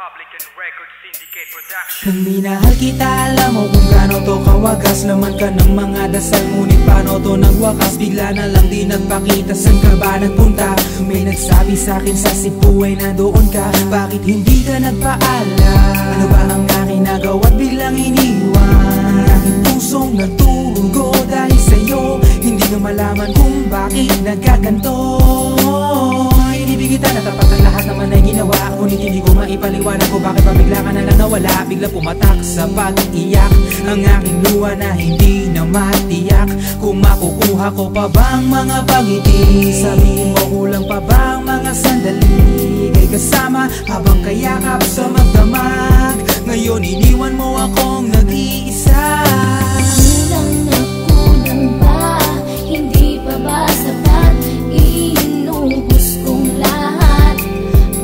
Republican Records Syndicate Production. Nang minahal kita, alam mo kung gaano to kawagas. Laman ka ng mga dasal, ngunit paano to nagwakas? Bigla na lang di nagpakita, saan ka ba nagpunta? May nagsabi sa'kin sa Cebu ay nandoon ka. Bakit hindi ka nagpaalam? Ano ba ang aking nagawa't biglang iniwan? Ang aking pusong nagtugo dahil sa'yo. Hindi na malaman kung bakit nagkaganto. Inibig kita na tapat ang lahat naman ay ginawa, ngunit hindi ko maipaliwanag kung bakit pa bigla ka na lang nawala. Bigla pumatak sa pag-iyak ang aking luha na hindi na matiyak. Kung makukuha ko pa bang mga pangiti? Sabihin mo kulang pa bang mga sandali? Kay kasama habang kayakap sa magdamag. Ngayon iniwan mo akong nag-iisa. Kulang na kulang ba? Hindi pa ba sapat? Inubos kong lahat.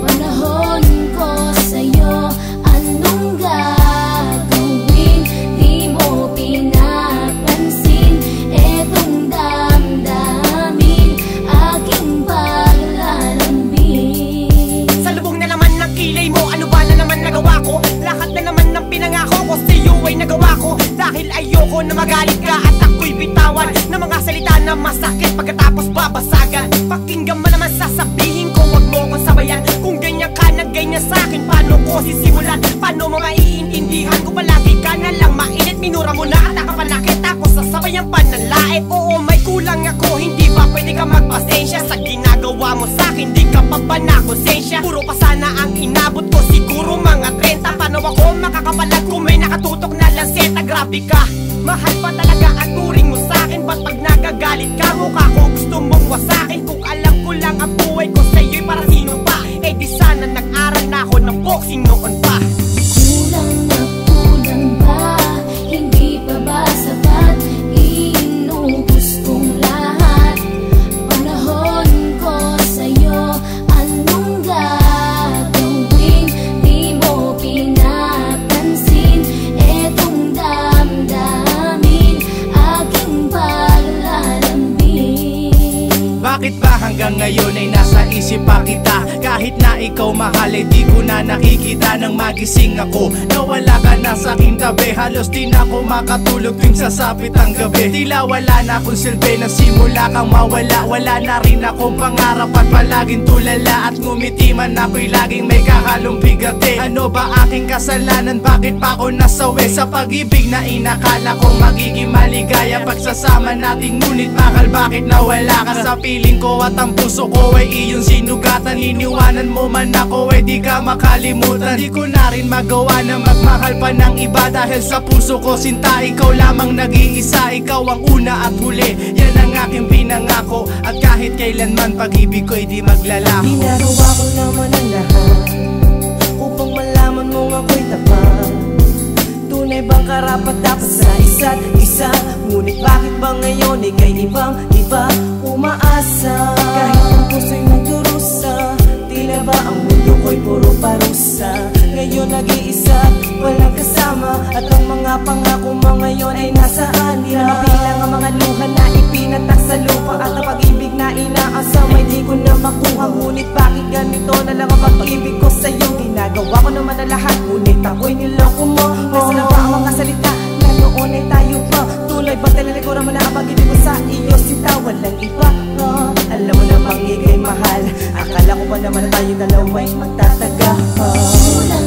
Panahon ko sa'yo, anong gagawin? Di mo pinapansin etong damdamin, aking paglalambing. Sa lubong na naman ng kilay mo, ano ba na naman nagawa ko? Lahat na naman ng pinangako ko sa'yo ay nagawa ko. Dahil ayoko na magalit ka at ako'y bitawan ng mga salita na masakit pagkatapos babasagan. Pakinggan mo naman sasabihin ko, wag mo ko sabayan. Kung ganyan ka na ganyan sa'kin, paano ko sisimulan? Paano mo maiintindihan ko palagi ka na lang mainit? Minura mo na at nakapanakit ako sa sabayang pananlait. Oo, may kulang ako, hindi ba pwede ka magpasensya sa ginagawa mo sa'kin? Di ka pa ba nakonsensya? Puro pa sana ang inabot ko, siguro mga 30. Paano ako makakapalag kung may nakatutok na lanseta? Grabe ka, mahal pa talaga ang turing mo sa'kin. Ba't pag nagagalit ka, mukha ko gusto mong wasakin? Kung alam ko lang ang buhay ko sa'yo'y para sino pa? Eh di sana nag-aral na ako ng boxing noon pa. Kulang na kulang ba? Hindi pa ba sapat? Inubos kong lahat. Panahon ko sa'yo, anong gagawin? Di mo pinapansin etong damdamin, aking paglalambing. Bakit ba hanggang ngayon ay nasa isip pa kita? Kahit na ikaw mahal ay di ko na nakikita. Nang magising ako, nawala ka na sa aking tabi. Halos di na ako makatulog tuwing sasapit ang gabi. Tila wala na akong silbi na simula kang mawala. Wala na rin akong pangarap at palaging tulala. At ngumiti man ako'y laging may kahalong bigate. Ano ba aking kasalanan? Bakit pa ako nasawi sa pag-ibig na inakala kong magiging maligaya? Pagsasama natin ngunit bakal bakit nawala ka sa piling ko? At ang puso ko ay iyong sinugatan. Iniwanan mo man ako ay di ka makalimutan. Di ko na rin magawa na magmahal pa ng iba. Dahil sa puso ko sinta, ikaw lamang nag-iisa. Ikaw ang una at huli, yan ang aking pinangako. At kahit kailanman pag-ibig ko'y di maglalako. Ginagawa ko naman ang lahat upang malaman mong ako'y tapat. Tunay bang karapat dapat sa isa't isa? Ngunit bakit ba ngayon ika'y ibang-iba umaasa? Kahit ang puso'y nagdurusa, tila ba ang mundo ko'y puro parusa? Ngayon nag-iisa, walang kasama. At ang mga pangako mo ngayon ay nasaan? Di na mabilang ang mga luha na ipinatak sa lupa. At ang pag-ibig na inaasam ay di ko na makuha. Ngunit bakit ganito na lang ang pag-ibig ko sa'yo? Ginagawa ko naman na lahat, ngunit ako'y niloko mo. Nasa na ba ang mga salita na noon ay tayo pa? Tuloy ba talalikuran mo na ang pag-ibig ko sa iyo? Sinta, walang iba. Alam mo namang ika'y mahal. Akala ko ba naman na tayo dalawa'y magtataga? Kulang